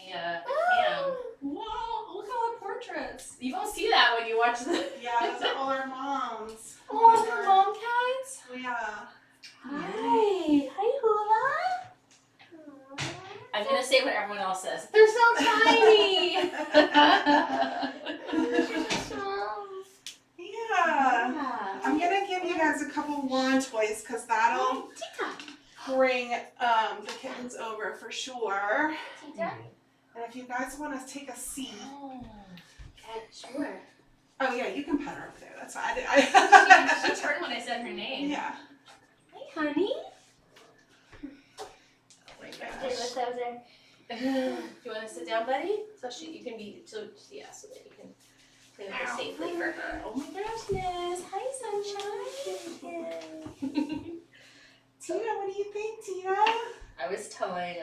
cam. Whoa, look at all the portraits. You don't see that when you watch the... Yeah, those are all our moms. Oh, the mom cats? Yeah. Hi. Hi, Hula. I'm going to say what everyone else says. They're so tiny. Yeah. I'm going to give you guys a couple wand toys because that'll bring the kittens over for sure. Tita? And if you guys want to take a seat. Oh, sure. Oh, yeah, you can pet her over there. That's fine. She turned when I said her name. Yeah. Hi, honey. Oh my Do you want to sit down, buddy? So you can be, so that you can clean up safely for her. Oh my goodness. Hi, sunshine. Tina, what do you think, Tina? I was telling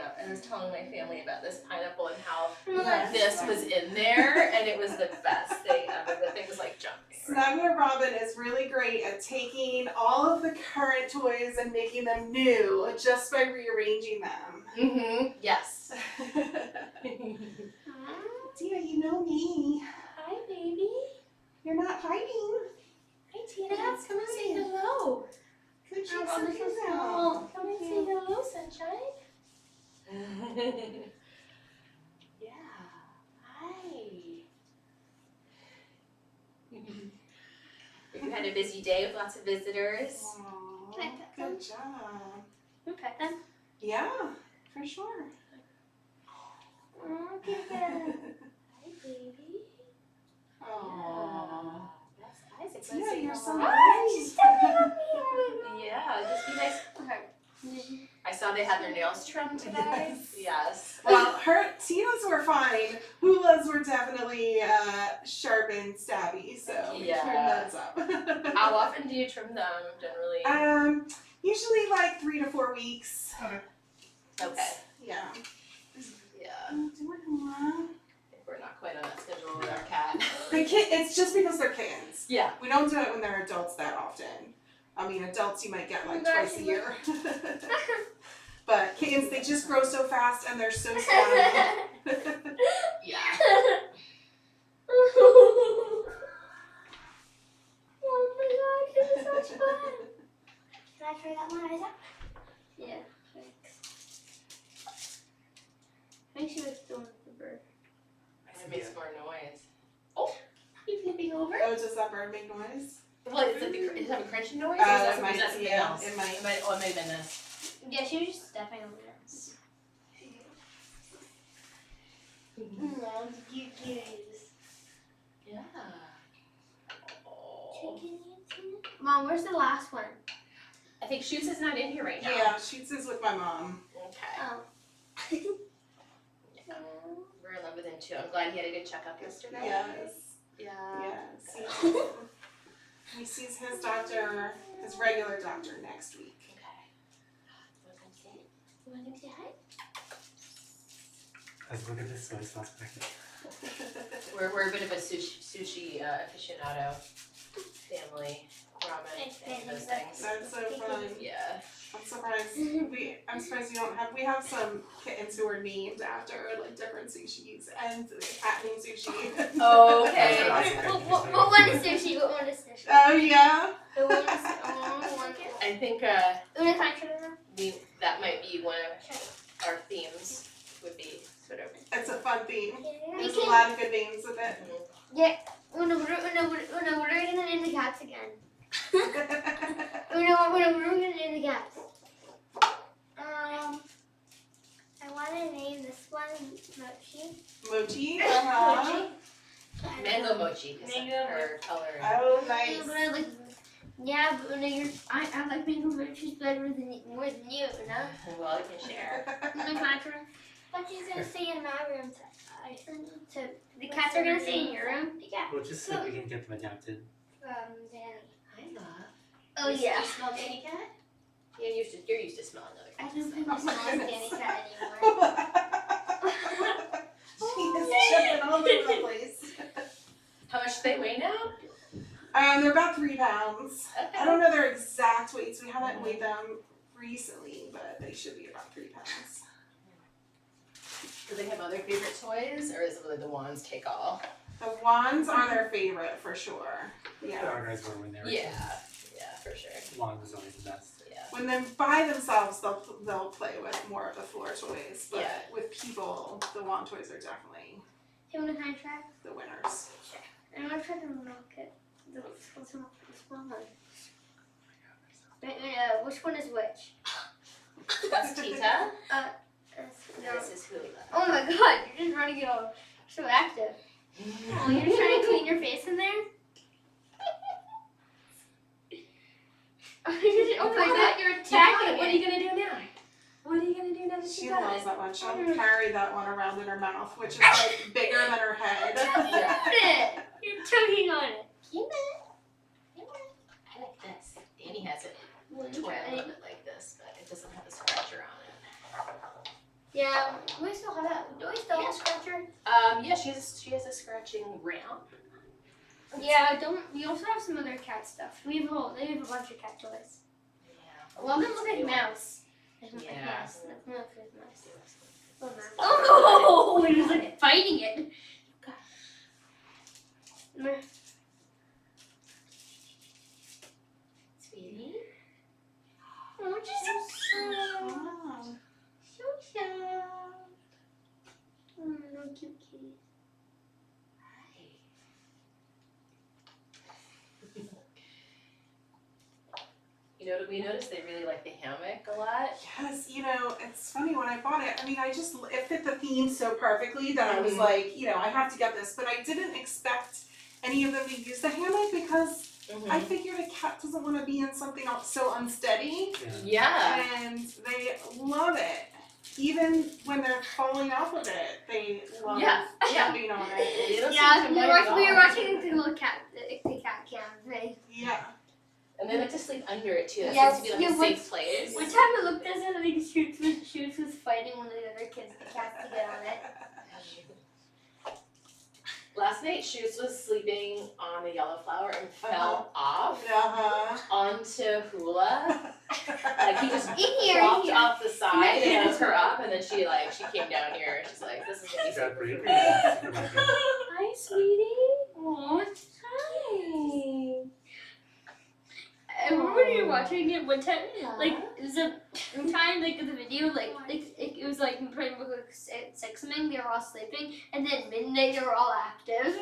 my family about this pineapple and how Yes. this was in there, and it was the best thing ever. The thing was like jumping. Snuggler Robin is really great at taking all of the current toys and making them new just by rearranging them. Mm-hmm. Yes. Tina, you know me. Hi, baby. You're not hiding. Hi, Tina. Come and say hello. Good job, Come and say hello, sunshine. Yeah. Hi. You had a busy day with lots of visitors. Aww, Can I pet good job. You pet them? Yeah, for sure. Oh, Kitkat. Hi, baby. Aww. That's Isaac. Tina, you're so nice. nice. She's stepping on me. Yeah, just be nice to her. I saw they had their nails trimmed today. Yes. Well, Tina's were fine. Hula's were definitely sharp and stabby, so we trimmed those up. How often do you trim them generally? Usually like 3 to 4 weeks. Okay. Yeah. Yeah. Do it, Hula. I think we're not quite on that schedule with our cat. It's just because they're kittens. Yeah. We don't do it when they're adults that often. I mean, adults you might get like twice a year. But kittens, they just grow so fast and they're so sad. Yeah. Oh my god, this is so much fun. Can I try that one, Isaac? Yeah, thanks. I think she was doing the bird. It makes more noise. Oh, you flipping over? Oh, does that bird make noise? Well, does it have a crunching noise? Or is It that might, something yeah, else? it might. It might have been this. Yeah, she was just stepping over it. Loves cuties. Yeah. Oh. Mom, where's the last one? I think Shoots is not in here right now. Yeah, Shoots is with my mom. Okay. Oh. Yeah. We're in love with him too. I'm glad he had a good checkup yesterday. Yes. Yeah. Yes. He sees his doctor, his regular doctor next week. Okay. You want to come say hi? Let's look at this soy sauce packet. We're a bit of a sushi aficionado family. Ramen, any of those things. That's so fun. Yeah. I'm surprised. I'm surprised you don't have. We have some kittens who are named after like different sushis, and the cat named Sushi. Oh, okay. What one is sushi? What one is sushi? Oh yeah. The one is one. I think Una, can I try that? that might be one of our themes. Would be sort of. It's a fun theme. We There's a can. lot of good names with it. Yeah. Una, we're gonna name the cats again. Una, we're gonna name the cats. I want to name this one Mochi. Mochi. Mochi. Mango mochi. Mango Her color. Oh, nice. Yeah, but Una, I like mango mochis better than more than you, you know? Well, you can share. Una, can I try? But she's gonna stay in my room. So the cats are gonna stay in your room. Yeah. Well, just so we can get them adapted. Danny. Hi, love. Oh You yeah. smell Danny cat? Yeah, you're used to smelling other I cats. don't think I smell like Danny cat anymore. She's jumping all over the place. How much do they weigh now? They're about 3 pounds. Okay. I don't know their exact weights. We haven't weighed them recently, but they should be about 3 pounds. Do they have other favorite toys, or is it really the wands take all? The wands are their favorite for sure. Yeah. Our guys were when they were Yeah, kids. yeah, for sure. Wand was always the best. Yeah. When they're by themselves, they'll play with more of the floor toys, but Yeah. with people, the wand toys are definitely Do you want to try? the winners. I'm gonna try the milk it. The small one. Which one is which? That's Tita. No. This is Hula. Oh my god, you're just running it all so active. Oh, you're trying to clean your face in there? Oh my god, you're attacking What are it. you gonna do now? What are you gonna do now that She you got loves it? that one. She'll carry that one around in her mouth, which is like bigger than her head. Yeah. You're choking on it. Keep it. I like this. Danny has it toy a little bit like this, but it doesn't have a scratcher on it. Yeah, we still have that. Do we still have a scratcher? Yeah, she has a scratching ramp. Yeah, we also have some other cat stuff. They have a bunch of cat toys. Yeah. Well, them look like mouse. Yeah. Yes, that looks like mouse. Oh no! He was like fighting it. Sweetie. Oh, she's so cute. Wow. So sad. Oh, no cute kitty. You know, we noticed they really like the hammock a lot. Yes, it's funny when I bought it. I mean, it fit the theme so perfectly that I was Mhm. like, I have to get this. But I didn't expect any of them to use the hammock because I figured a cat doesn't want to be in something so unsteady. Yeah. And they love it. Even when they're falling off of it, they love jumping on it. They don't Yeah, seem we to were mind at all. watching the little cat, the cat cam thing. Yeah. And they like to sleep under it too. That Yes, seems to be like yeah, a safe place. One time I looked at it, I think Shoots was fighting one of the other kids, the cats, to get on it. Last night, Shoes was sleeping on a yellow flower and fell off onto Hula. Like he just flopped off the side and hooked her up, and then she came down here and she's like, "This is gonna be Is that super break? for me." Hi, sweetie. Oh, hi. I remember when you were watching it one time, like, it was one time, like, in the video, it was like, pretty much like 6 men, they were all sleeping, and then midnight, they were all active.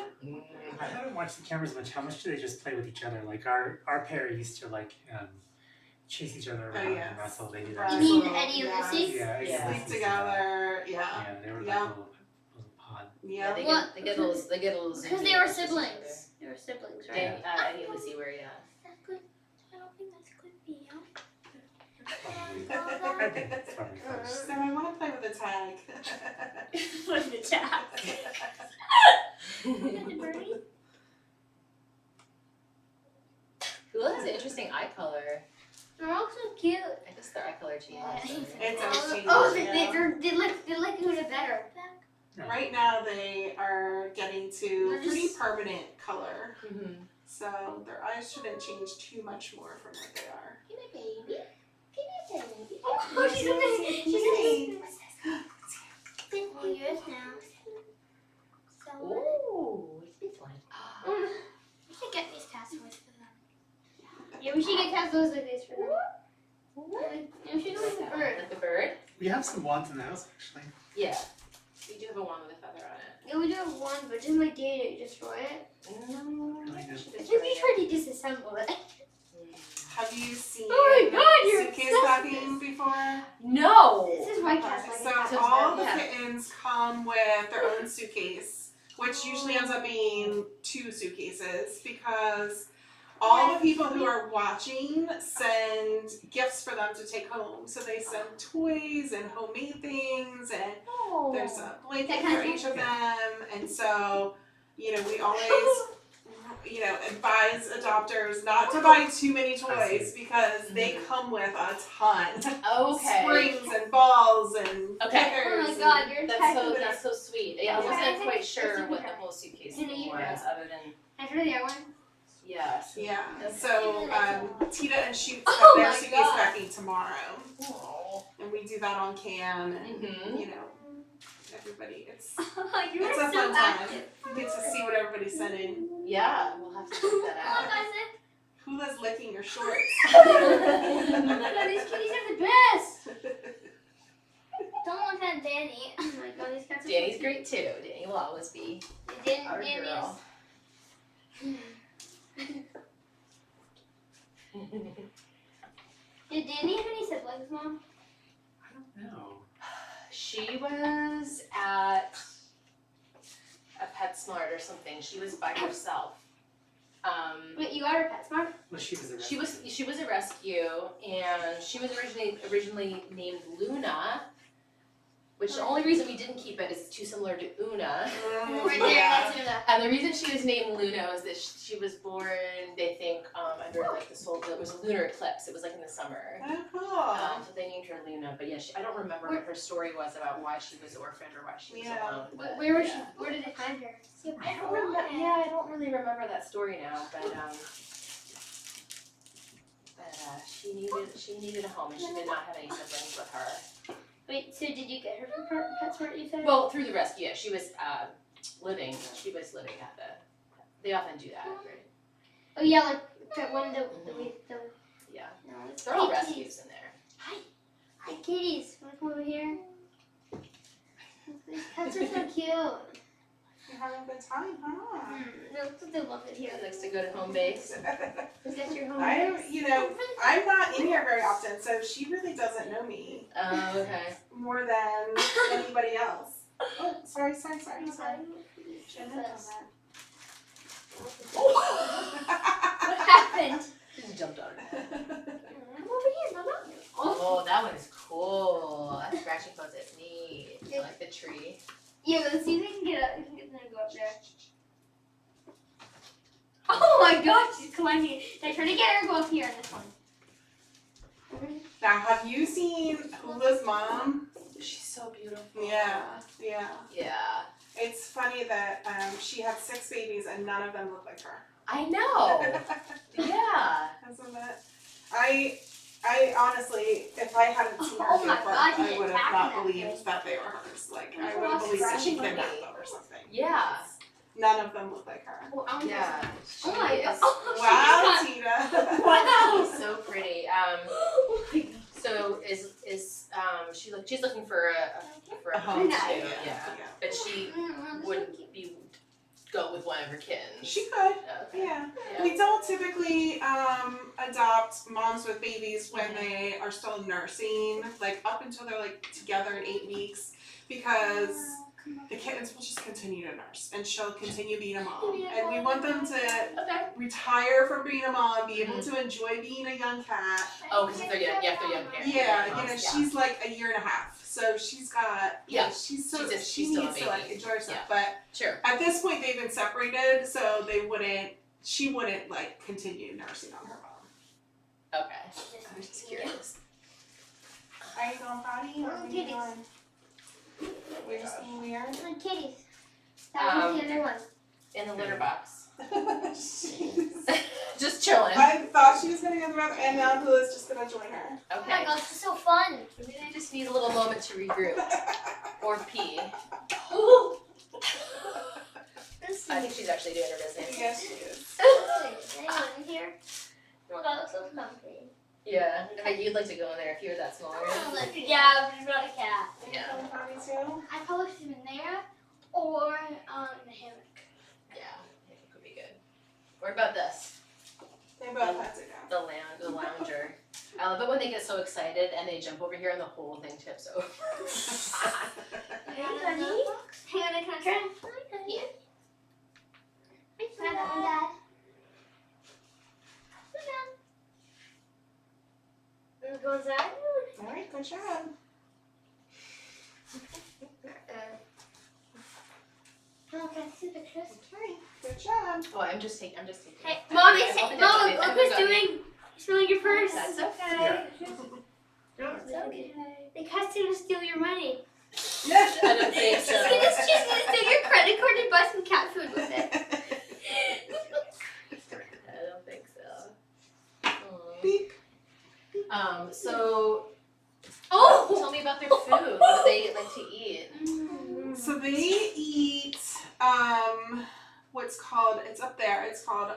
I haven't watched the cameras much. How much do they just play with each other? Like our pair used to chase each other around and wrestle. They do that. You Wrestle. mean Eddie and Lucy? Yeah, Sleep together. Yeah. Yeah, they were like a little pod. Yeah, Yeah. they get a little. Because they were siblings. They were siblings, right? Danny, Eddie and Lucy were That's good. I don't think that's good for you. I think it's probably first. So I want to play with the tag. With the tap. The birdie? Hula has an interesting eye color. They're all so cute. I guess their eye color changes. It's always changing. Oh, they like Hula better. Right now they are getting to They're pretty just- permanent color. Mm-hmm. So their eyes shouldn't change too much more from what they are. Give me baby. Give me baby. Oh, she's in there. She's in there. All yours now. So, Ooh, it's this one. we should get these cat toys for them. Yeah, we should get cat toys like this for them. Yeah, we should go with the bird. Like the bird? We have some wands in the house actually. Yeah. We do have a wand with a feather on it. Yeah, we do have one, but doesn't my dad destroy it? No, I know. I think we tried to disassemble it. Have you seen Oh my God, you're suitcase obsessed with packing before? No! This is why cats like So cats. all the Yeah. kittens come with their own suitcase, which usually ends up being 2 suitcases because all the people who are watching send gifts for them to take home. So they send toys and homemade things, and there's a blanket for each of them. And so, we always, advise adopters not to buy too many toys because they come with a ton. Okay. Springs and balls and Okay. kickers. Oh my God, you're That's so sweet. Yeah, I Yeah. wasn't quite sure what the whole suitcase Is it a was other than, After the other one? yes. Yeah. So Tita and Shoots have Oh their my suitcase God. packing tomorrow, Oh. and we do that on cam, and Mm-hmm. everybody. It's You it's are a so fun time. active. You get to see what everybody's sending. Yeah, we'll have to check that Oh my out. god, Hula's licking your shorts. oh my god, these kitties are the best. Don't look at Danny. Oh my god, these cats are Danny's so great too. Danny will always be cute. our Danny girl. Did Danny have any siblings, Mom? I don't know. She was at a PetSmart or something. She was by herself. Wait, you got her PetSmart? Well, she was a She was a rescue, and she was originally named Luna, which the only reason we didn't keep it is it's too similar to Una. Right there, that's Una. And the reason she was named Luna was that she was born, they think, under like it was a lunar eclipse. It was like in the summer. Oh, cool. So they named her Luna, but yeah, I don't remember what her story was about why she was orphaned or why she was alone. But, Where was yeah. she? Where did they find her? I don't remember. Yeah, I don't really remember that story now, but she needed a home, and she did not have any siblings with her. Wait, so did you get her from PetSmart, you said? Well, through the rescue, yeah, she was living at the. They often do that, right? Oh yeah, like that one the Yeah, no, it's they're all kitties. rescues in there. Hi kitties, wanna come over here? These cats are so cute. You're having a good time, huh? They love it here. She likes to go to home base. Is that your home? I'm not in here very often, so she really doesn't know me Oh, okay. more than anybody else. Oh, sorry. Shouldn't have done that. What happened? She just jumped on her. Come over here, Mama. Oh, that one is cool. That scratching pose is neat. I like the tree. Yeah, let's see if we can get up. We can get them to go up there. Oh my gosh, she's climbing. They're trying to get her to go up here in this one. Now, have you seen Hula's mom? She's so beautiful. Yeah. Yeah. It's funny that she had 6 babies and none of them look like her. I know. Yeah. Hasn't that? I honestly, if I hadn't seen her Oh give my birth, God, you I get would have back not in that believed thing. that they were hers. Like, Oh, I would have believed that she scratching kidnapped me. them or something. Yeah. None of them look like her. Oh, I want Yeah. Oh my She god. is- Wow, Tita. Wow. She's so pretty. So she's looking for a home too. Nice. Yeah. But she wouldn't go with one of her kittens. She could. Okay. Yeah. Yeah. We don't typically adopt moms with babies when they are still nursing, like up until they're like together in 8 weeks, because the kittens will just continue to nurse and she'll continue being a mom. And we want them to Okay. retire from being a mom, be able to enjoy being a young cat. Oh, because if they're young, parents. Yeah, she's like a year and a half. So she's got, she She's still a needs to like baby. enjoy herself. Yeah. But Sure. at this point they've been separated, so she wouldn't like continue nursing on her mom. Okay. I was just curious. Are you going potty or are you Kitties. going? You're just being weird? Come on, kitties. That was the other one. In the litter box. Jeez. Just chilling. I thought she was gonna go to the bathroom and now Hula's just gonna join her. Oh my Okay. god, this is so fun. Maybe they just need a little moment to regroup or pee. I think she's actually doing her business. Yes, she is. Anyone in here? Oh my god, looks so comfy. Yeah. I think you'd like to go in there if you were that smaller. Yeah, but it's not a cat. Yeah. Going potty too? I probably sleep in there or in the hammock. Yeah. I think it would be good. What about this? They both have to go. The lounger. I love it when they get so excited and they jump over here and the whole thing tips over. Hey, honey. Hang on, can I try? Hi, honey. Hi, Dad. Go inside. Alright, good job. Oh, can I see the pictures? Okay, good job. Oh, I'm just taking. Hey, I Mommy, hope say, it Mama, doesn't- I look hope who's it doesn't- doing. Smelling your purse. That's okay. It's okay. The cat's gonna steal your money. Yes. She's gonna steal your credit card and buy some cat food with it. I don't think so. Beep. So Oh! tell me about their food. What do they like to eat? eat what's called, it's up there, it's called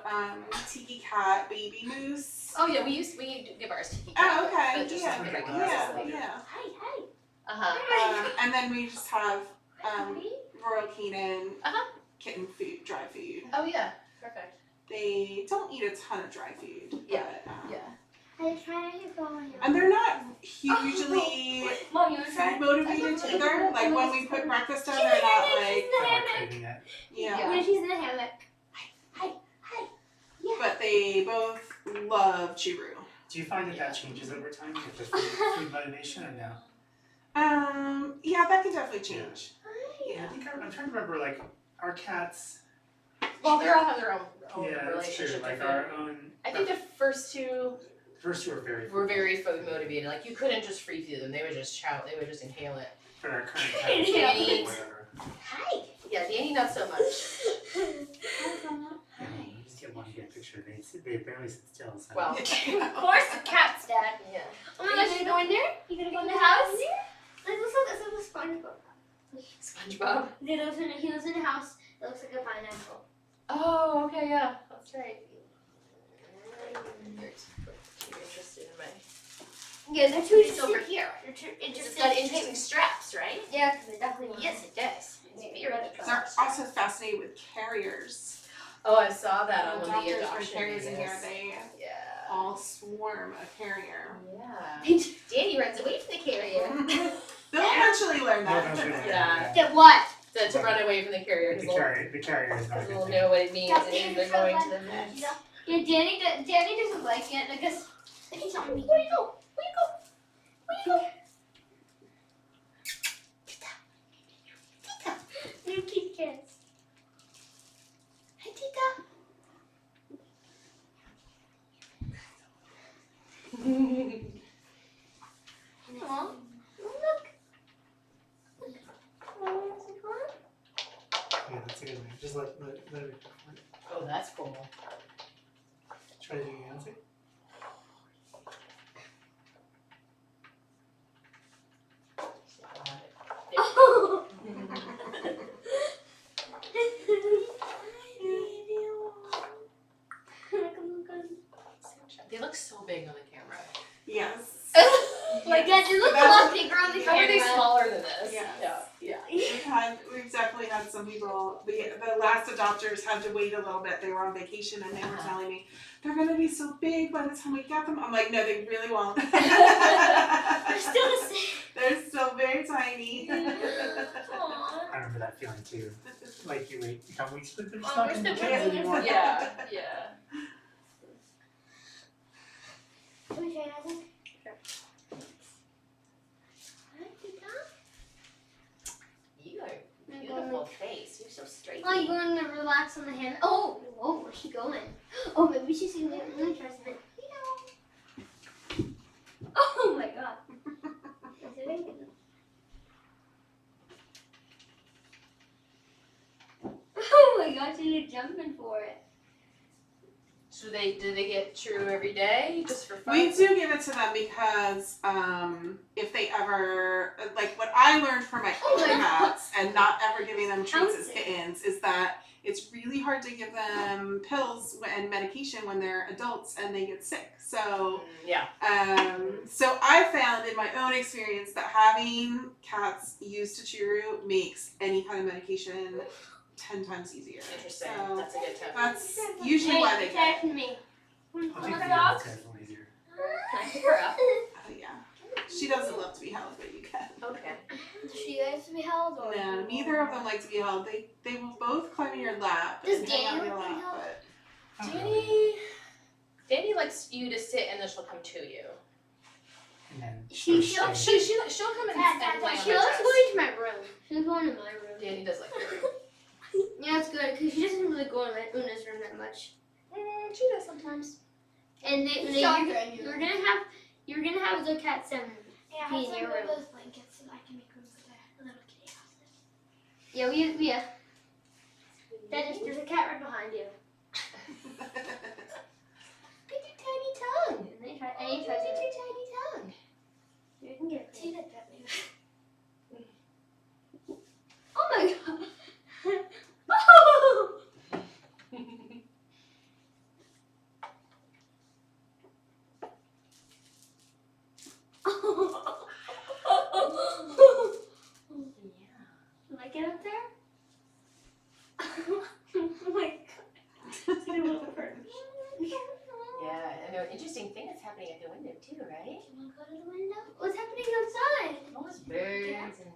tiki cat baby moose. Oh yeah, we give ours to Kitkat. Oh, okay, But just yeah, something like yeah, this. yeah. Uh-huh. And then we just have Royal Canin Uh-huh. kitten food, dry food. Oh yeah, perfect. They don't eat a ton of dry food. Yeah. But, Yeah. and they're not hugely Mom, you wanna try? food motivated either. Like when we put breakfast down, they're not like, Not craving it. yeah. When she's in the hammock. But they both love churu. Do you find that changes over time with the food motivation or no? Yeah, that can definitely change. Yeah, I think I'm trying to remember, like, our cats. Well, they all have their own Yeah, that's relationship true. Like with our food. own. I think the first two First two were very. were very food motivated. Like you couldn't just free feed them; they would just chow. They would just inhale it. But our current cats. Yeah. Whatever. Hi. Yeah, Danny not so much. Yeah, you just get one to get a picture. They barely sit still. So. Well, Of course, the cat's dad. yeah. Oh my gosh, you go in there? You gonna go in the house? Like, looks like a SpongeBob. SpongeBob. He lives in a house that looks like a pineapple. Oh, okay, yeah, that's right. You're interested in my. Yeah, they're two It's over here. It's got interesting straps, right? Yeah, because they definitely want Yes, it does. It's very They're also fascinated with carriers. Oh, I saw that on one of the Doctors bring adoption carriers in here. videos. They Yeah. all swarm a carrier. Yeah. Danny runs away from the carrier. They'll eventually learn No, that. no, no, no, Yeah. Get what? To run away from the carrier. The Because carrier is not a they'll good thing. know what it means and they're going to the vet. Yeah, Danny doesn't like it. I guess. He's on me. Where you go? Where you go? Where you go? Tita. New Kit Kats. Hi, Tita. Aw, look. Yeah, that's a good one. Just let it be. Oh, that's cool. Try to do Yancy. Oh. They look so big on the camera. Yes. Like that, they look a lot bigger on the How are they camera. smaller than this? Yes. Yeah. We've definitely had some people, the last adopters had to wait a little bit. They were on vacation and they were telling me, they're going to be so big by the time we get them. I'm like, no, they really won't. They're still the same. They're still very tiny. Aww. I remember that feeling too. Like you wait a couple weeks, but they're just Oh, not we're going to be still kids kids. anymore. Yeah. Can we try nothing? You are beautiful face. You're so straight. Oh, you want to relax on the hand? Oh, whoa, where's she going? Oh, maybe she's going to really try something. Oh my god. Oh my god, she's jumping for it. So do they get true every day just for fun? We do give it to them because if they ever, like what I learned from my older cats and not ever giving them treats as kittens is that it's really hard to give them pills and medication when they're adults and they get sick. So Yeah. so I found in my own experience that having cats used to churu makes any kind of medication 10 times easier. Interesting. So That's a good tip. that's usually why they get it. Me. I think Wanna the dog? dog's definitely easier. Can I pick her up? Oh yeah. She doesn't love to be held, but you can. Okay. Does she likes to be held or? No, neither of them like to be held. They will both climb in your lap Does and hang out in Danny your like to be lap, held? but Danny likes you to sit and then she'll come to you. And then She'll She'll come and lay on She my likes chest. going to my room. She's going to my room. Danny does like your room. Yeah, it's good because she doesn't really go in Una's room that much. She does sometimes. And you're gonna have the cat seven. Yeah, Be I in have your some room. of those blankets so I can make room for the little kitty houses. Yeah. There's a cat right behind you. Look at your tiny tongue. And he tries Look at your tiny tongue. You can get See it. that me. Oh my god. up there? Oh my god. Yeah, and an interesting thing that's happening at the window too, right? Can we go to the window? What's happening outside? All those birds and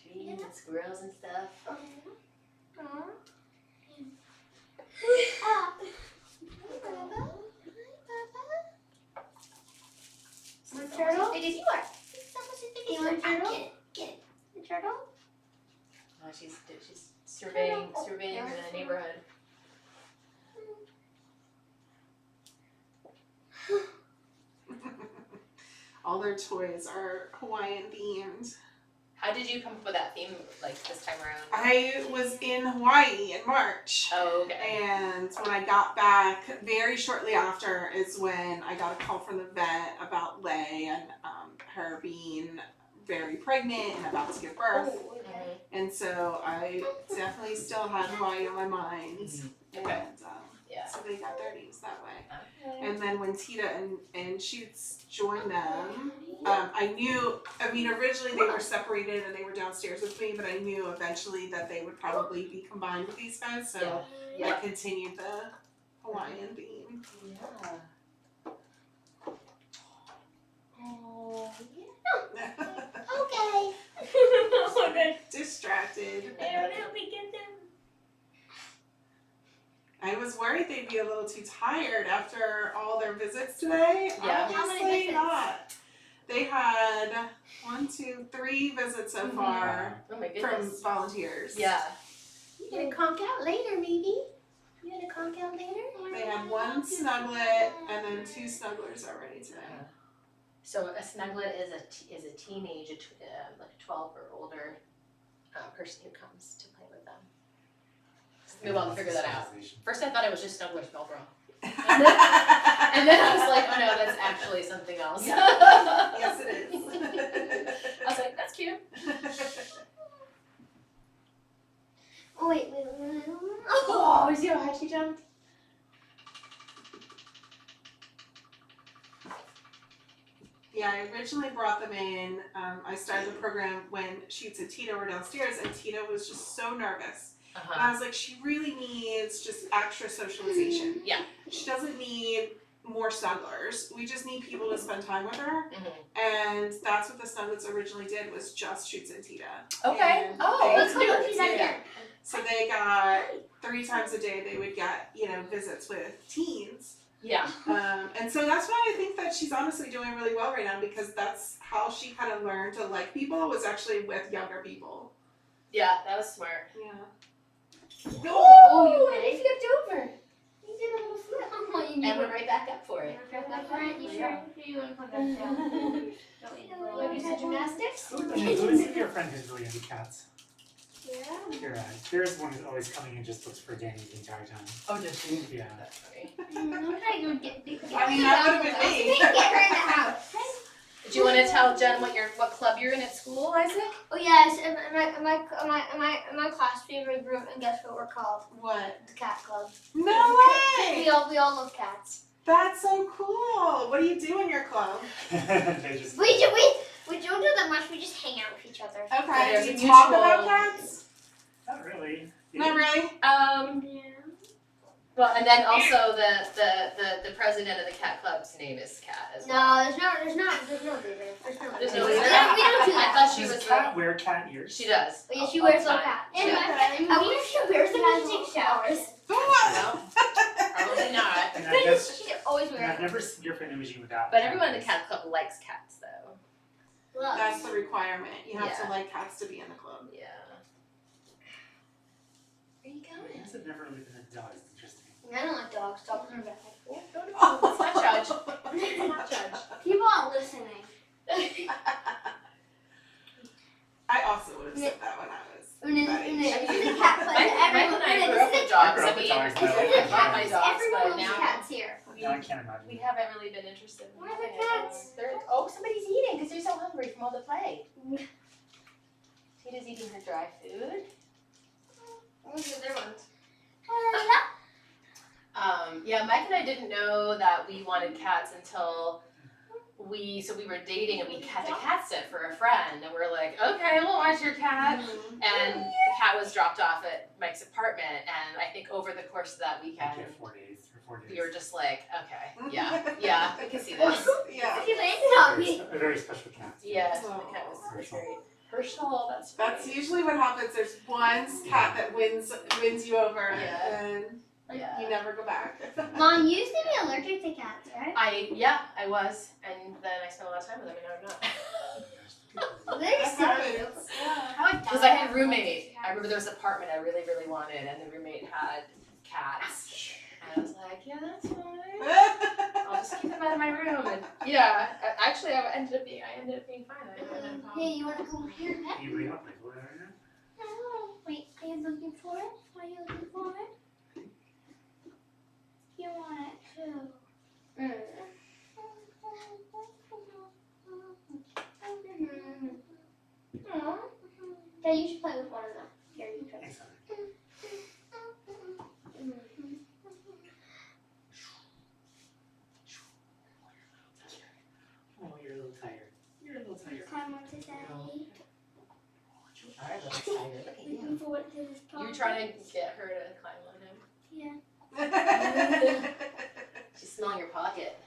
trees and squirrels and stuff. What turtle? Big as you are. It's almost as big as You you want are. turtle? Get it. The turtle? Oh, she's surveying the neighborhood. All their toys are Hawaiian themed. How did you come up with that theme like this time around? I was in Hawaii in March. Oh, okay. And when I got back, very shortly after is when I got a call from the vet about Lei and her being very pregnant and about to give birth. Oh, okay. And so I definitely still had Hawaii on my mind. Okay. And Yeah. so they got their names that way. Okay. And then when Tita and Shoots joined them, I knew, originally they were separated and they were downstairs with me, but I knew eventually that they would probably be combined with these guys. So Yeah. I continued the Hawaiian theme. Yeah. Oh, Okay. oh, good. Distracted. I don't help me get them. I was worried they'd be a little too tired after all their visits today. Yeah. How many Obviously visits? not. They had 1, 2, 3 visits so far Oh my from goodness. volunteers. Yeah. You gonna conk out later, maybe? You gonna conk out later? They had 1 snugglet and then 2 snugglers already today. So a snugglet is a teenage, like a 12 or older person who comes to play with them. Maybe I'll figure that out. First I thought it was just Snuggler Smell Bro. And then I was like, oh no, that's actually something else. Yes, it is. I was like, that's cute. Oh, wait. Oh, you see how high she jumped? Yeah, I originally brought them in. I started the program when Shoots and Tita were downstairs, and Tita was just so nervous. And I was like, she really needs just extra socialization. Yeah. She doesn't need more snugglers. We just need people to spend time with her. Mhm. And that's what the snugglets originally did, was just Shoots and Tita. Okay. And Oh, they- that's Look, cute. she's out Yeah. here. So they got 3 times a day, they would get, visits with teens. Yeah. And so that's why I think that she's honestly doing really well right now, because that's how she kind of learned to like people, was actually with younger people. Yeah, that was smart. Yeah. Oh, you flipped over. You did a little flip. Oh, you And we're right back up for it. Back up for it? You Yeah. sure? Do you want to put that down? Don't you want to do some gymnastics? Who is your friend who's really into cats? Yeah. There's one who's always coming and just looks for Danny the entire time. Oh, did she? Yeah. That's funny. I'm trying to get I mean, that would have been me. Get her in the house. Do you want to tell Jen what club you're in at school, Isaac? Oh yes, in my class favorite group, and guess what we're called? What? The Cat Club. No way! We all love cats. That's so cool. What do you do in your club? They just We don't do that much. We just hang out with each other. Okay. There's Do a you talk mutual- about cats? not really. Not really. Yeah. Well, and then also the president of the cat club's name is Cat as well. No, there's no David. There's no There's David. no we David? don't do I that. thought she Does was a cat wear cat ears? She does. But yeah, she All wears the little time. cat. She And does. I wonder if she wears them when she takes showers. No, probably not. And I guess She always and wears I've them. never seen your friend Imogene without. But everyone in the cat club likes cats, though. That's the requirement. You have Yeah. to like cats to be in the club. Yeah. Where are you I going? guess I've never really been into dogs. It's interesting. I don't like dogs. Dogs are bad. Let's not judge. Let's not judge. People aren't listening. I also would have said that when I was. When it's that in age. the cat place, Michael and I grew up with dogs. I grew up with dogs, though. I brought my dogs, everyone but loves now cats here. No, I can't imagine. we haven't really been interested in Where are the having cats? They're, oh, somebody's eating because they're so hungry from all the play. Tita's eating her dry food. Those are their ones. Yeah, Mike and I didn't know that we wanted cats until we were dating and we had to cat sit for a friend and we're like, okay, we'll watch your cat. And the cat was dropped off at Mike's apartment, and I think over the course of that weekend, Like 4 days or 4 days. we were just like, okay, yeah, we can see this. Yeah. He landed on me. A very special cat. Yeah, Oh. the cat was great. Herschel, that's That's right. usually what happens. There's one cat that wins you over, Yeah. and Yeah. you never go back. Mom, you used to be allergic to cats, right? I was, and then I spent a lot of time with them, and now I'm not. They're That so happens. cute. Yeah. Because I had a roommate. I remember there was an apartment I really, really wanted, and the roommate had cats. And I was like, yeah, that's fine. I'll just keep them out of my room. And yeah, actually, I ended up being fine. I didn't have a problem. Hey, you want to come here? You read up like what right now? Oh, wait, are you looking for it? Are you looking for it? You want it too. Yeah, you should play with one of them. Here, you try. Thanks, honey. Oh, you're a little tired. You're a little tired. Climb onto Daddy. I'm excited. Looking forward to this podcast. You're trying to get her to climb on him. Yeah. She's smelling your pocket.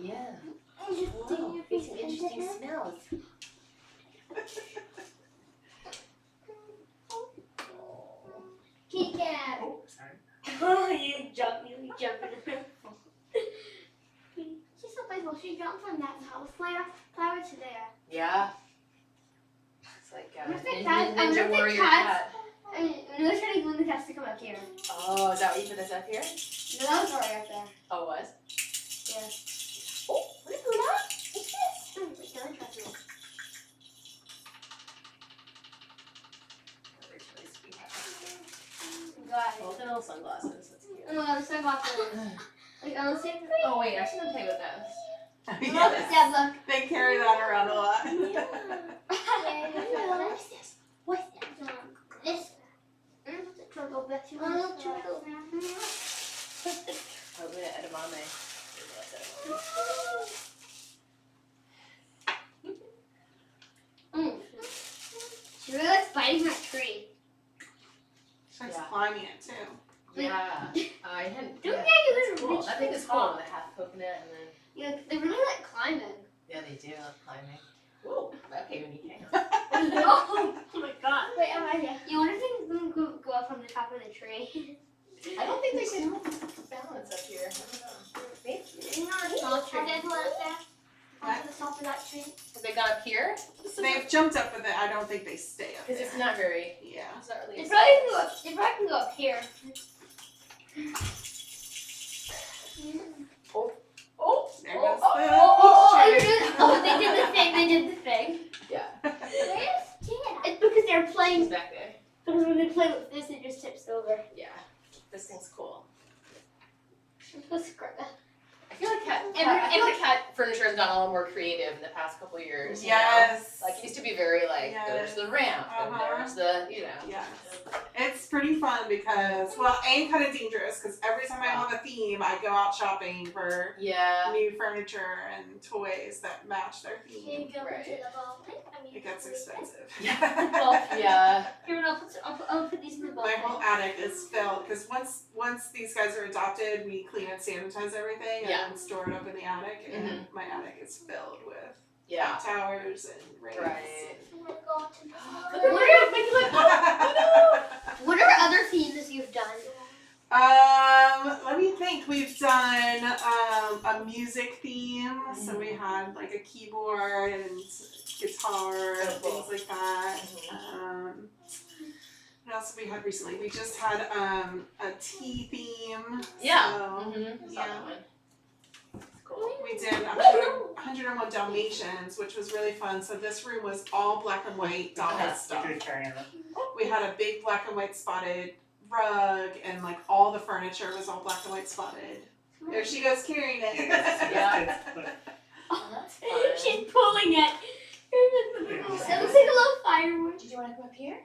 Yeah. Just Wow, taking your it's face some into interesting him. smells. Kitkat. Oh, sorry. Oh, you jumped in the mouth. She's so playful. She jumped from that house flower to there. Yeah. It's like I wonder if the Ninja cat- I wonder if the Warrior cats- cat. I mean, we were trying to get the cats to come up here. Oh, is that what you put this up here? No, that was already up there. Oh, it was? Yeah. Oh, what is Hula? What's this? Oh, wait, don't trust me. God. Oh, look at little sunglasses. That's cute. Oh my god, the sunglasses. Like, on the same tree. Oh, wait, I shouldn't play with those. Yes. Yeah, look. They carry that around a lot. What's this? What's that? This. What's the turtle? That's your turtle. Oh, look at edamame. She really likes biting that tree. She's Yeah. climbing it too. Yeah. I hadn't. Don't Yeah, you that's cool. That thing is cool. The half coconut and then. Yeah, they really like climbing. Yeah, they do love climbing. Whoa. Okay, when you can. Oh my god. Wait, am I here? You wonder if they can go up from the top of the tree? I don't think they can balance up here. I don't know. Maybe. Tall tree. Have they ever up there? What? Onto the top of that tree? Have they gone up here? They've jumped up with it. I don't think they stay up Because there. it's not very. Yeah. It's not really. They probably can go up. They probably can go up here. Oh. There goes the Oh, they did the thing. They did the thing. Yeah. Where's Tina? It's because they're He's playing. back there. Because when they play with this, it just tips over. Yeah. This thing's cool. Let's grab it. I feel like cat furniture has gotten a little more creative in the past couple years. you know? Yes. Like it used to be very like Yes. there's the ramp and there's the Yes. It's pretty fun because, well, and kind of dangerous because every time I have a theme, I go out shopping for Yeah. new furniture and toys that match their Can theme. you go Right. into the ball pit? I mean, It gets expensive. Yeah. Here, I'll put these in the ball My pit. whole attic is filled because once these guys are adopted, we clean and sanitize everything and Yeah. then store it up in the attic. And my attic is filled with Yeah. cat towers and rings. Right. I'm gonna go into the ball Look pit. at Mickey like, What are other themes you've done? Let me think. We've done a music theme, so we had like a keyboard and guitar and cool. things like that. What else have we had recently? We just had a tea theme. Yeah. So, Mm-hmm. yeah. That one. Cool. We did 101 Dalmatians, which was really fun. So this room was all black and white doll stuff. Good carrying them. We had a big black and white spotted rug, and like all the furniture was all black and white spotted. There she goes carrying it. Yeah. Oh, that's fun. she's pulling it. It looks like a little firework. Did you want to come up here?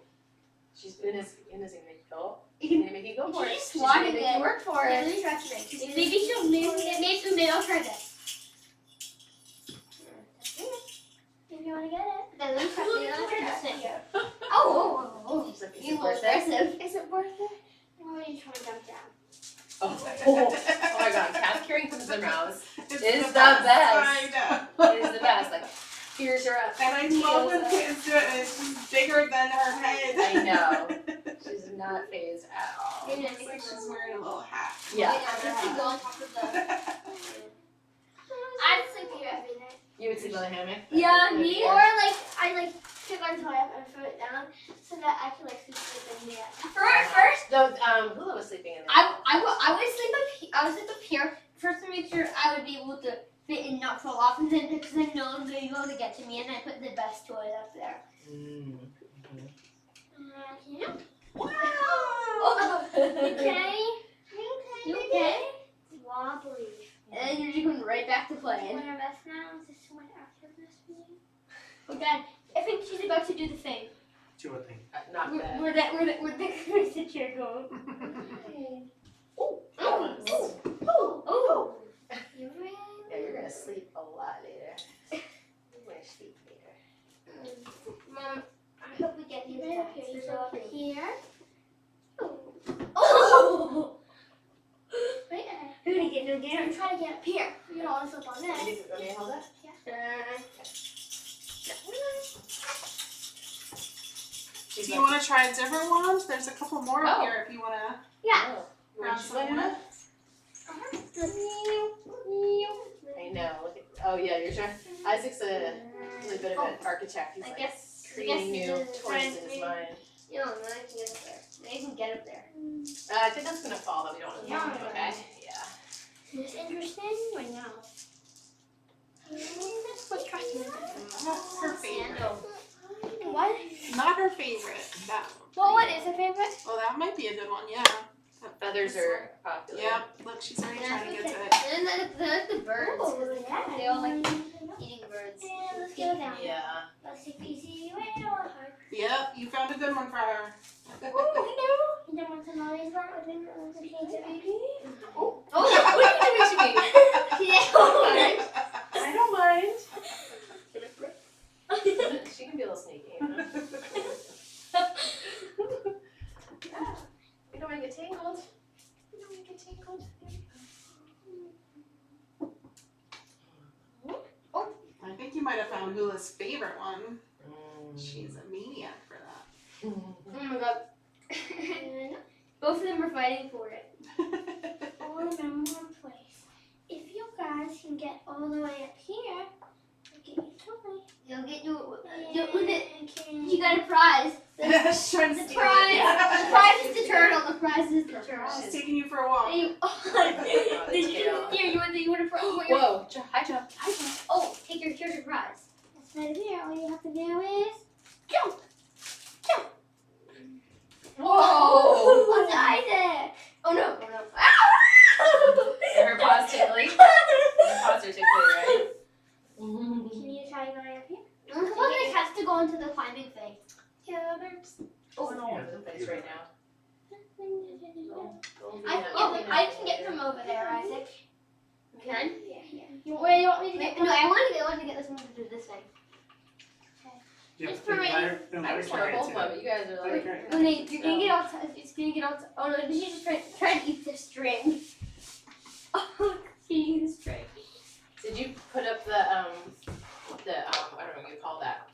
She's Una's gonna make go. You She's can- gonna make you go for it. She's She's gonna swatting make it. you work for Yeah, it. let me try today. Maybe she'll maybe I'll try this. If you want to get it. Then let me try this thing. Oh. Is it worth it? Is it worth it? Or are you trying to jump down? Oh my god, cats carrying things in their mouths It's is the best. best. I know. It is the best. Like, here's your up. And I love when kittens do it, and it's just bigger than her head. I know. She's not phased at all. It looks like she's wearing a little hat. Yeah. Just to go on top of the. I'd sleep here every night. You would sleep on the hammock? Yeah, me. Or like I like pick on toy up and throw it down so that I can like sleep in here. First, No, Hula was sleeping in there. I would sleep up here first to make sure I would be able to fit and not fall off, and then because I know I'm going to get to me, and I put the best toys up there. Yeah. Wow! Okay. You okay? Wobbly. And then you're just going right back to playing. One of us now is just so much activeness for you. Oh God, I think she's about to do the thing. Do a thing. Not bad. Where'd the chair go? Oh. You ran. Yeah, you're gonna sleep a lot later. You're gonna sleep later. Mom, I hope we get these Right up back. here. You go up here. Oh! Right there. We're gonna get no game. I'm trying to get up here. You don't want to slip on this. Can you hold it? Do you want to try a different wand? There's a couple more up Oh. here if you want to Yeah. grab someone. I know. Look at. Oh yeah, you're trying. Isaac's a really bit of an architect. He's I like guess creating new this is toys trying in his to- mind. You don't know, I can get up there. I can get up there. I think that's gonna fall though. We don't want to fall. Yeah. Okay. Yeah. Is this interesting or no? Let's try That's her favorite. What? Not her favorite. That one. Well, what is your favorite? Well, that might be a good one, yeah. Feathers are popular. Yep. Look, she's already trying to get to it. And then the birds. Oh, yeah. They all like eating birds. Yeah, let's go down. Yeah. Let's take it easy. Wait, hard. Yep, you found a good one for her. You don't want to know these one? I think we're going to change it, maybe. Oh, what are you doing to me? I don't mind. She can be a little sneaky. You know? Yeah. We don't want to get tangled. We don't want to get tangled. I think you might have found Hula's favorite one. She's a maniac for that. Oh my God. Both of them are fighting for it. All in one place. If you guys can get all the way up here, I'll give you a toy. You'll get you. And You got a prize. She's trying to The steal prize. it. The prize is the turtle. The prize is the turtle. She's taking you for a walk. And you, here, you want a prize? Whoa, high jump. Oh, here's your prize. that's right here. All you have to do is Jump. Whoa! What's Isaac? Oh no. Her paws tickling. Her paws are tickling, right? can you try going up here? Come on, Nick has to go into the climbing thing. Yeah, birds. Oh no, I'm in place right now. I can get from over there, Isaac. Can? Yeah. Where you want me to get? No, I want to get this one to do this thing. Yeah, It's the for me. ladder- the I ladder's just want to right hold too. one, but you guys are like. Okay. Oh, Nate, you're gonna get all. It's gonna get all. Oh no, she's just trying to eat the string. Oh, eating the string. Did you put up the I don't know what you call that,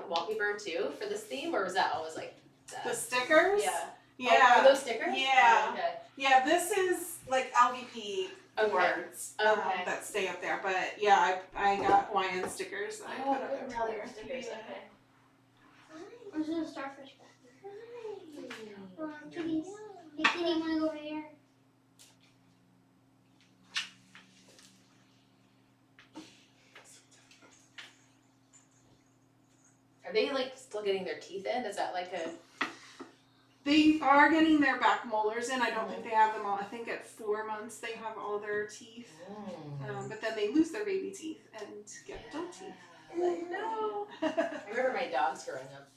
wallpaper too for this theme, or was that always like that? The stickers? Yeah. Yeah. Oh, are those stickers? Yeah. Oh, okay. Yeah, this is like LVP Okay. words Okay. that stay up there. But yeah, I got Hawaiian stickers that I Oh, put up they're everywhere. really stickers. Okay. There's a starfish back there. Kitties. Hey, Kitty, you wanna go over here? Are they like still getting their teeth in? Is that like a? They are getting their back molars in. I don't think they have them all. I think at 4 months they have all their teeth. But then they lose their baby teeth and get adult teeth. I know. I remember my dogs growing up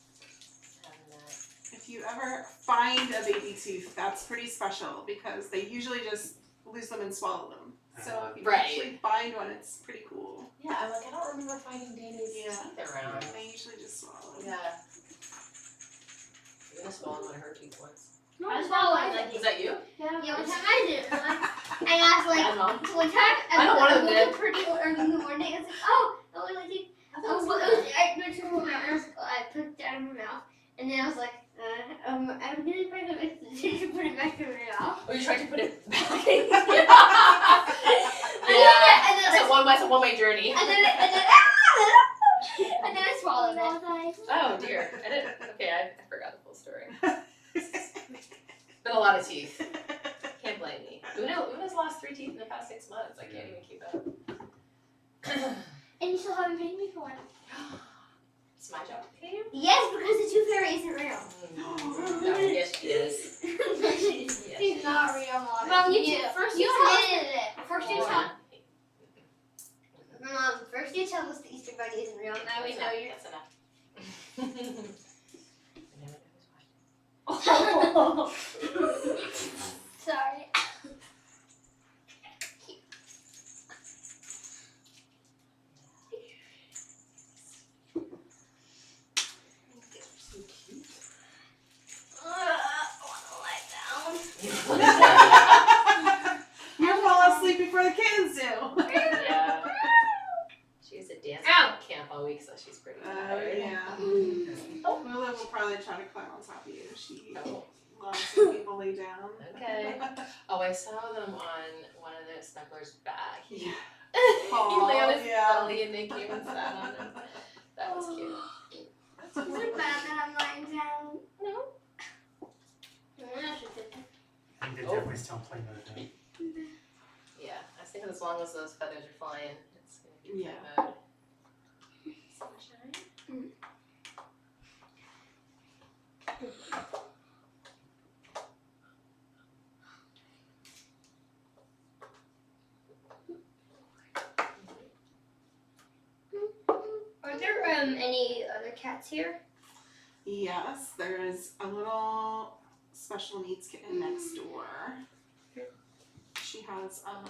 having that. If you ever find a baby tooth, that's pretty special because they usually just lose them and swallow them. So if you Right. actually find one, it's pretty cool. Yeah, I'm like, I don't remember finding Danny's Yeah. teeth around. They usually just swallow them. Yeah. gonna swallow one of her teeth once. I swallowed like Is that you? Yeah. yeah, one time I did. I asked like Bad mom. one time. I know one of them did. Pretty early in the morning. I was like, oh, I look like you. I put it down in my mouth, and then I was like, I'm gonna try to put it back in my mouth. Oh, you tried to put it back. And then That's a one-way journey. and then I swallowed it. Oh dear. I didn't. Okay, I forgot the full story. Been a lot of teeth. Can't blame me. Una's lost 3 teeth in the past 6 months. I can't even keep up. And you still haven't paid me for it. It's my job to pay you? Yes, because the tooth fairy isn't real. Yes, she is. She's not real, Mom. Mom, you First you admitted it. First you tell. Mom, first you tell us the Easter Bunny isn't real. Now we know you're. That's enough. Sorry. You'll fall asleep before the kittens do. Yeah. She used to dance at camp all week, so she's pretty tired. Yeah. Hula will probably try to climb on top of you. She loves when people lay down. Okay. Oh, I saw them on one of the Snappler's back. He lay on his belly and they came and sat on him. That was cute. Is it bad that I'm lying down? No. I think they're definitely still playing with it. Yeah, I think as long as those feathers are flying, it's gonna be Yeah. good. Sunshine. Are there any other cats here? Yes, there's a little special needs kitten next door. She has a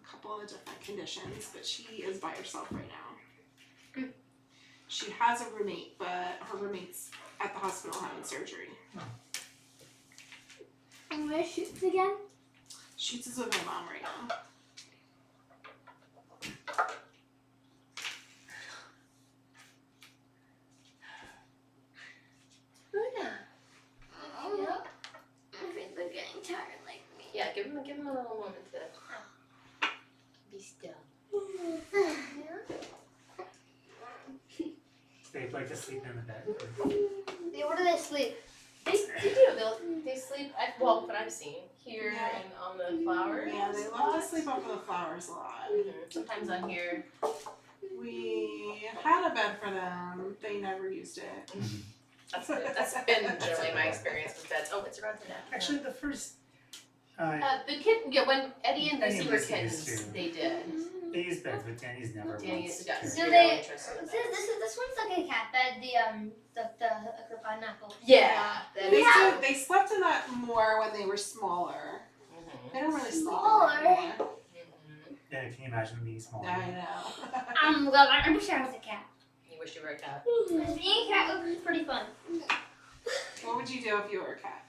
couple of different conditions, but she is by herself right now. She has a roommate, but her roommate's at the hospital having surgery. And where Shoots again? Shoots is with her mom right now. Luna. Yep. I think they're getting tired like me. Yeah, give him a little moment to be still. They like to sleep in the bed. Where do they sleep? They do. They sleep. Well, what I've seen here Yeah. and on the flowers. Yeah, they love to sleep up on the flowers a lot. Sometimes on here. We had a bed for them. They never used it. That's been generally my experience with beds. Oh, it's around to that. Actually, the first The kitten. Yeah, when Eddie and Eddie Lucy and were Lucy used kittens, to. they did. they use beds, but Danny's never Danny once. got Do zero they- interest in This beds. one's like a cat bed. The pineapple. Yeah. that They is- do. They slept in that more when they were smaller. Mhm. They don't really sleep in Smaller? that anymore. Mhm. Yeah, can you imagine being small? I know. Well, I wish I was a cat. You wish you were a cat. Because being a cat would be pretty fun. What would you do if you were a cat?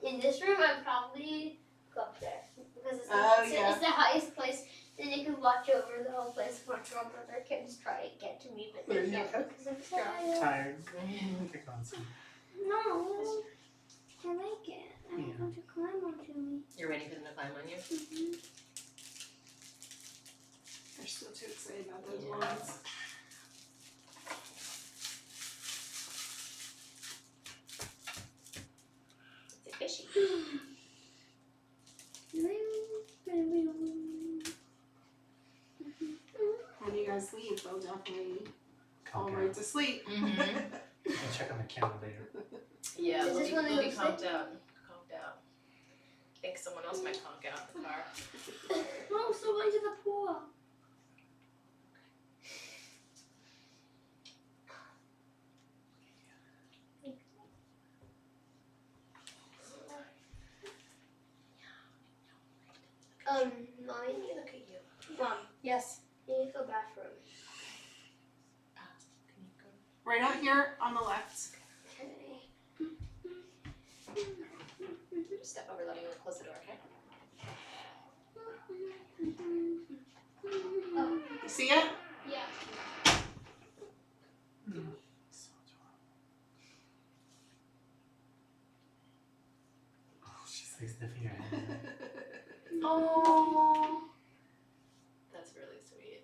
In this room, I'd probably go up there because it's yeah. the highest place. Then you can watch over the whole place. Watch all the other kittens try to get to me, but they can't because I'm strong. Tired. Pick on some. No, I like it. I want them to climb onto me. You're ready for them to climb on you? They're still too excited about those Yeah. ones. It's a fishy. When you guys leave, they'll definitely fall Conk right out. to sleep. Mm-hmm. I'll check on the camera later. Yeah, Is this they'll when they be go conked out. Conked out. I think someone else might conk out in the car. No, so into the pool. Mommy, Look at you. Mom, Yes. you need to go bathroom. Can you go? Right out here on the left. Okay. See it? Yeah. So adorable. Oh, she's like sniffing her head. Oh. That's really sweet.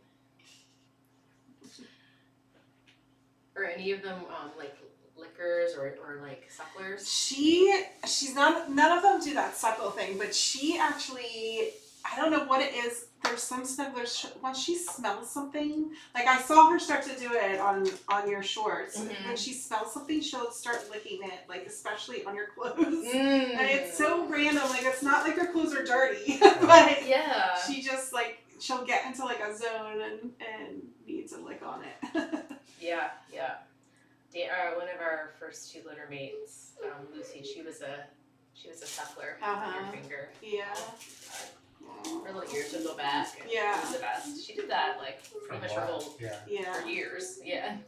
Are any of them like lickers or like sucklers? She's not, none of them do that suckle thing, but she actually, I don't know what it is. There's some snugglers, once she smells something, like I saw her start to do it on your shorts. Mhm. When she smells something, she'll start licking it, like especially on your clothes. Mm. And it's so random, like it's not like her clothes are dirty, but Yeah. she just like, she'll get into like a zone and needs a lick on it. Yeah. One of our first two litter mates, Lucy, she was a suckler on your finger. Yeah. Her little ears would go back. And Yeah. It was the best. She did that like pretty much her whole Yeah. for years. Yeah.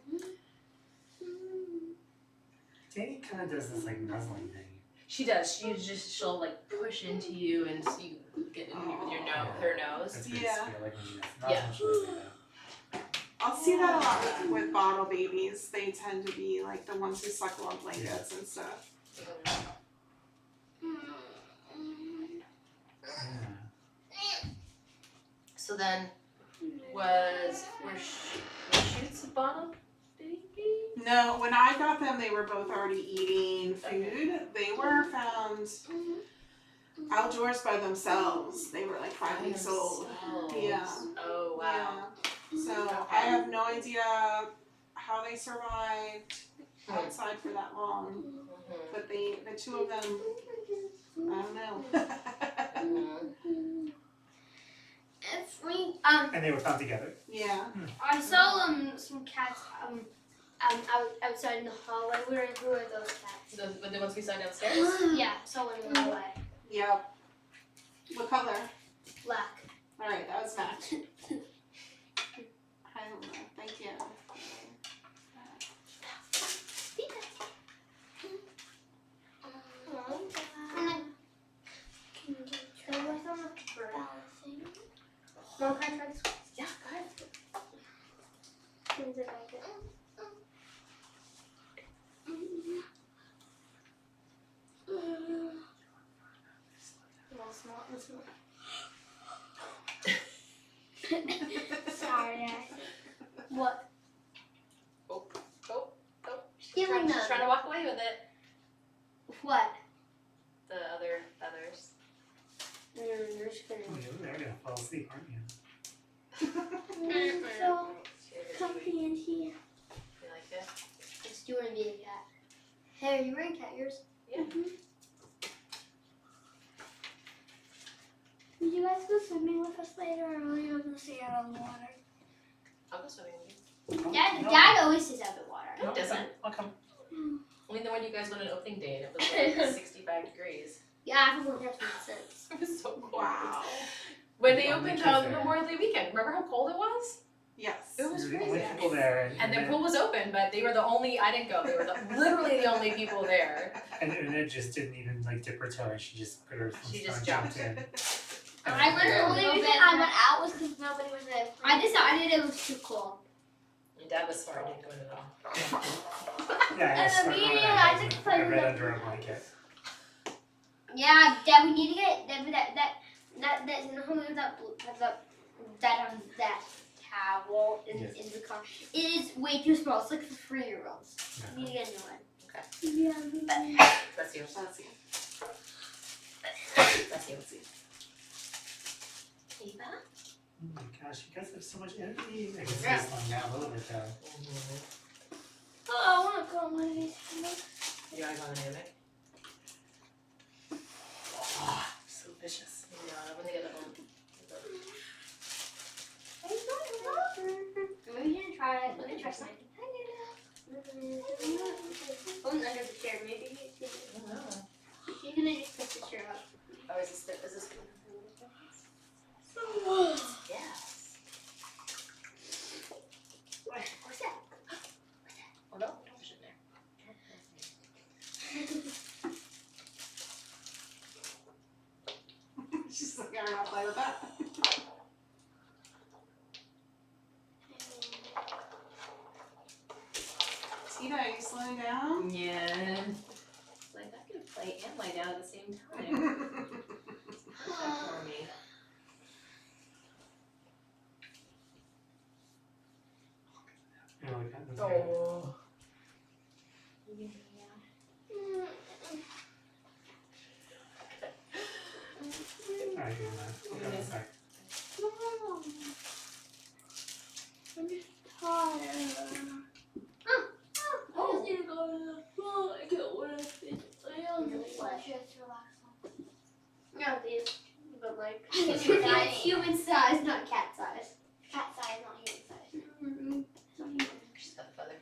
Danny kind of does this like nuzzling thing. She does. She'll like push into you and so you get in with your nose, her nose. That's pretty Yeah. sweet. I like when she does. Yeah. Not she'll do that. I'll see that a lot with bottle babies. They tend to be like the ones who suckle on blankets and stuff. Yeah. So then, were Shoots a bottle baby? No, when I got them, they were both already eating food. They were found outdoors by themselves. They were like 5 weeks old. Yeah. Oh wow. Yeah. So I have no idea how they survived outside for that long. Mhm. But the two of them, I don't know. If we And they were found together. Yeah. I saw some cats outside in the hallway. Who are those cats? The ones we saw downstairs? Yeah, saw one in the hallway. Yep. What color? Black. Alright, that was Max. I don't know. Thank you. Mom, can I try this? Yeah, go ahead. Is it like it? Sorry. What? Oh. Stealing She's them. trying to walk away with it. What? The other feathers. They're just gonna. They're gonna fall asleep, aren't you? So comfy in here. You like it? It's doing being a cat. Hey, are you wearing cat ears? Yeah. Would you guys go swimming with us later, or will you go stay out on the water? I'll go swimming with you. Dad always stays out of the water. No, it doesn't. I'll come. Only the one you guys went on opening day and it was like 65 degrees. Yeah, I forgot that makes sense. It was so cold. Wow. When they The opened only kids there. Memorial Day weekend, remember how cold it was? Yes. It was You're the crazy. only people there. And the then- pool was open, but they were the only, I didn't go, they were literally the only people there. And it just didn't even like dip her toe, and she just put her She front just jumped jumped. in. I went The a only little reason bit. I went out was because nobody was there. I decided it was too cold. And Dad was smart, didn't go in at all. Yeah, And stuck immediately around I and just played I with read it. under a blanket. Yeah, Dad, we need to get that towel in the car. It is way too small. It's like for 3-year-olds. We need to get a new one. Yeah. That's yours. That's you. That's yours. Eva? Oh my gosh, you guys have so much energy. I can see Yeah. this one now a little bit though. Oh, I want to go on one of these. You guys on the hammock? Oh, so vicious. Yeah, when they get the home. Maybe you can try it. Let me try something. One under the chair, maybe. You can just pick the chair up. Oh, is this Yes. Where's that? Oh no, don't push it in there. She's like, I don't know how to play with that. lie down. Yeah. It's like I could play and lie down at the same time. Perfect for me. You know, like that. That's Oh. Alright, you're not. We'll go back. I'm just tired. I just need to go to the pool. I can't want to fit. I don't know why. No, these. But like, It's human size, not cat size. Cat size, not human size. She's got the feather.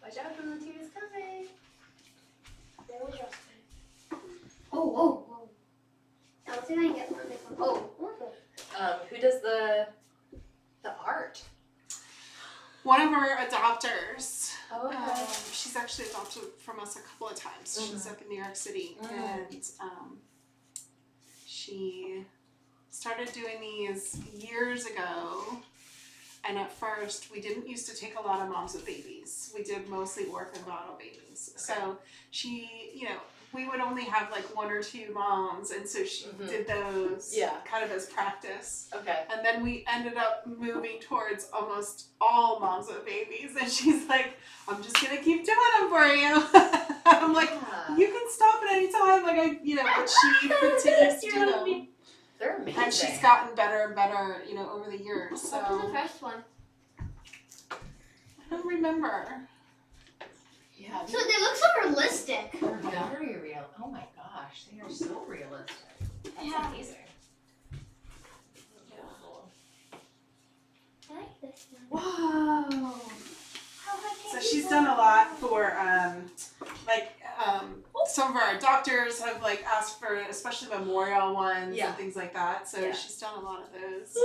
Watch out when the Tita's coming. There was your Oh. Now let's see if I can get one. Who does the art? One of our adopters. Oh, She's actually adopted from us a couple of times. She's up in New York City, and she started doing these years ago. And at first, we didn't used to take a lot of moms with babies. We did mostly orphan bottle babies. Okay. So she, we would only have like one or two moms, and so she did those kind of as practice. Okay. And then we ended up moving towards almost all moms with babies, and she's like, I'm just gonna keep doing them for you. I'm like, you can stop at any time, but she continues to do them. They're amazing. And she's gotten better and better, over the years. So What was the first one? I don't remember. Yeah. So they look so realistic. They're very real. Oh my gosh, they are so realistic. That's amazing. Beautiful. I like this one. Whoa. So she's done a lot for some of our doctors have asked for especially memorial ones and things like that. So she's done a lot of those.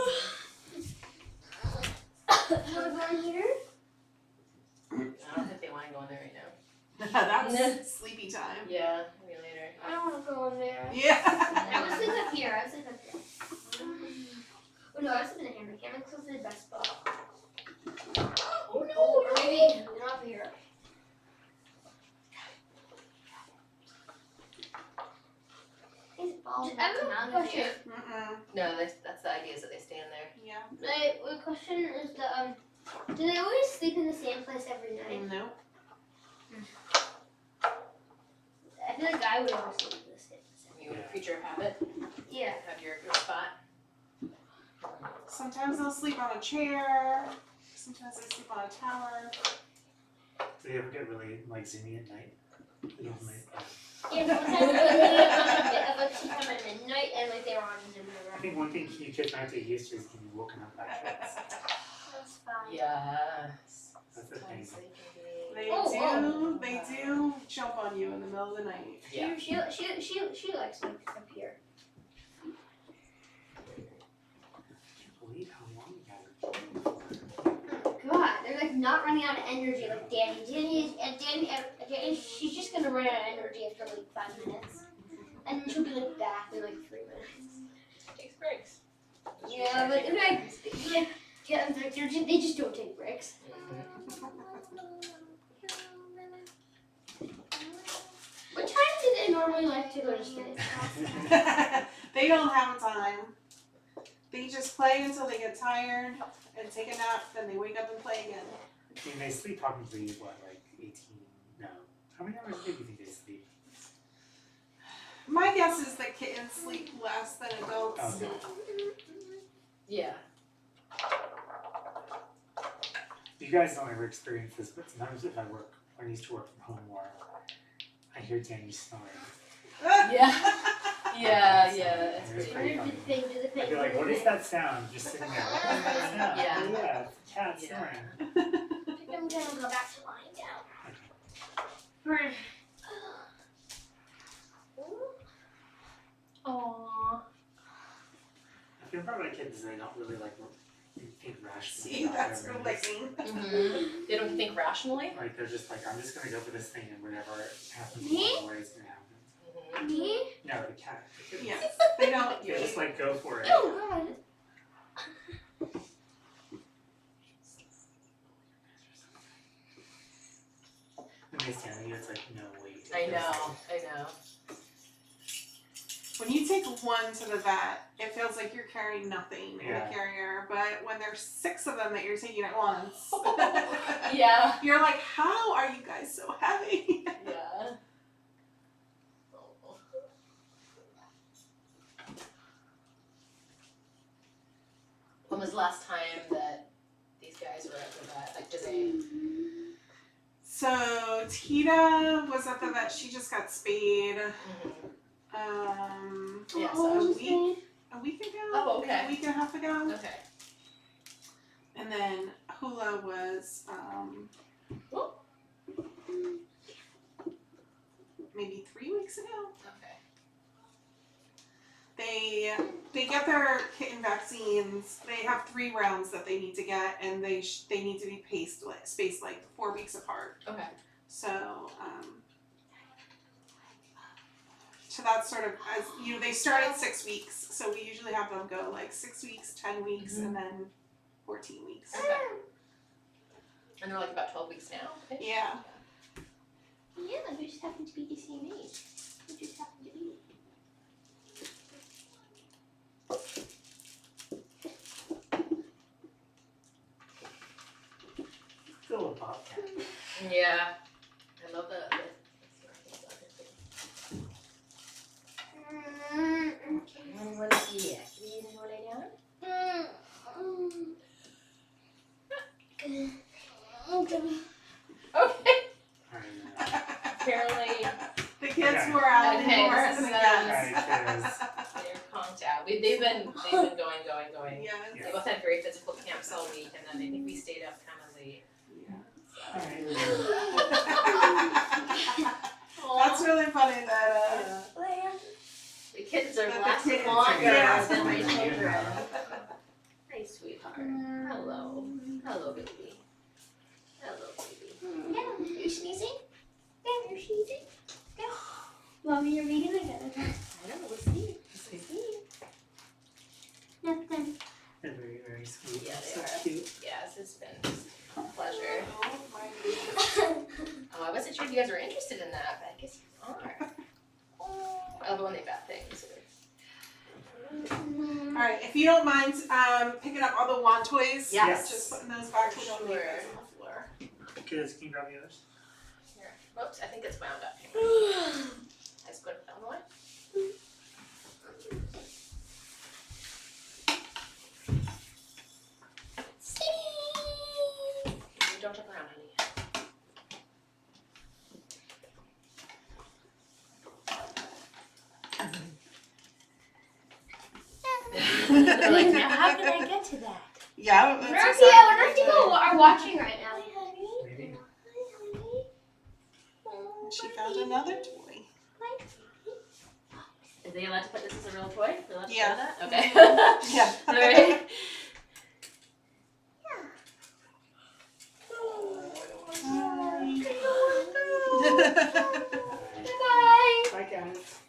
Wanna go in here? I don't think they want to go in there right now. That's sleepy time. Yeah, maybe later. I don't wanna go in there. Yeah. I was sleeping up here. Oh no, I was sleeping in here. Cameron's close to the best spot. Oh no. Or maybe not up here. These balls I have a out of question. here. No, that's the idea is that they stay in there. Yeah. The question is do they always sleep in the same place every night? No. I feel like I would always sleep in the same place. You a creature of habit. Yeah. Have your spot. Sometimes they'll sleep on a chair. Sometimes they sleep on a tower. Do you ever get really zoomy at night? Yeah, sometimes they leave on a bit of a tea time at midnight and they were on Zoom. I think one thing you kids might get used to is getting woken up by kids. That's fine. Yes. That's the thing. Sometimes they can They do jump on you in the middle of the night. Yeah. She likes me up here. I can't believe how long you guys are playing for. God, they're not running out of energy like Danny. Danny, she's just gonna run out of energy after 5 minutes. And then she'll be back in 3 minutes. Takes breaks. Yeah, but they just don't take breaks. What time do they normally like to go to sleep? They don't have a time. They just play until they get tired and take a nap, then they wake up and play again. I mean, they sleep probably, 18? No. How many hours do you think they sleep? My guess is that kittens sleep less than adults. Okay. Yeah. You guys don't ever experience this, but sometimes if I used to work from home more, I hear Danny snoring. Yeah. Yeah, it's It's pretty. pretty funny. I'd be like, what is that sound? Just sitting there. What is that sound? Yeah. Oh, yeah, it's a cat Yeah. snoring. I'm gonna go back to lying down. Aww. I feel bad about kids is they don't really think rationally. See, about that's their relating. They don't think rationally. They're just I'm just gonna go for this thing and whatever happens Me? along the way is gonna happen. Me? No, the cat. The kittens. Yes, they don't. They just go for it. Oh god. understand you. It's like, no, wait. I know. When you take one to the vet, it feels like you're carrying nothing in Yeah. a carrier. But when there's 6 of them that you're taking at once, Yeah. you're like, how are you guys so heavy? Yeah. When was the last time that these guys were at the vet? Like, did they? So Tita was at the vet. She just got spayed. Yeah, a so week ago. Oh, okay. A week and a half ago. Okay. And then Hula was maybe 3 weeks ago. Okay. They get their kitten vaccines. They have 3 rounds that they need to get, and they need to be spaced like 4 weeks apart. Okay. So so that's sort of, as you know, they start at 6 weeks. So we usually have them go like 6 weeks, 10 weeks, and then 14 weeks. Okay. And they're like about 12 weeks now. Yeah. Yeah, we just happen to be the same age. We just happen to be. Still a bobcat. Yeah. I love the And what is he? Are you gonna go lay down? Okay. Apparently The kids Okay. were out Okay, more this than is, the cats. they're conked out. They've been going. Yes. They both had very physical camps all week, and then I think we stayed up kind of late. That's really funny that The kittens are But the lasting kittens longer are than my good. children. Hi, sweetheart. Hello. Hello, baby. Hello, baby. Yeah, you're sneezing? Yeah, you're sneezing. Yeah. Mommy, you're reading again. I don't know, we'll see. We'll see. Nothing. They're very, very sweet. Yeah, they So are. cute. Yes, it's been a pleasure. oh my goodness. Oh, I wasn't sure if you guys were interested in that, but I guess you are. I love it when they bat things. Alright, if you don't mind picking up all the wand toys, Yes. just putting those back. We don't need Sure. those on the floor. Kids, can you grab the others? Here. Whoops, I think it's wound up. I just put it down the way. Don't jump around, honey. They're like, now how can I get to that? Yeah, I that's wonder if people are watching right now. Maybe. She found another toy. Are they allowed to put this as a real toy? They're allowed to Yeah. play that? Okay. Yeah. Alright. Bye. Bye, guys.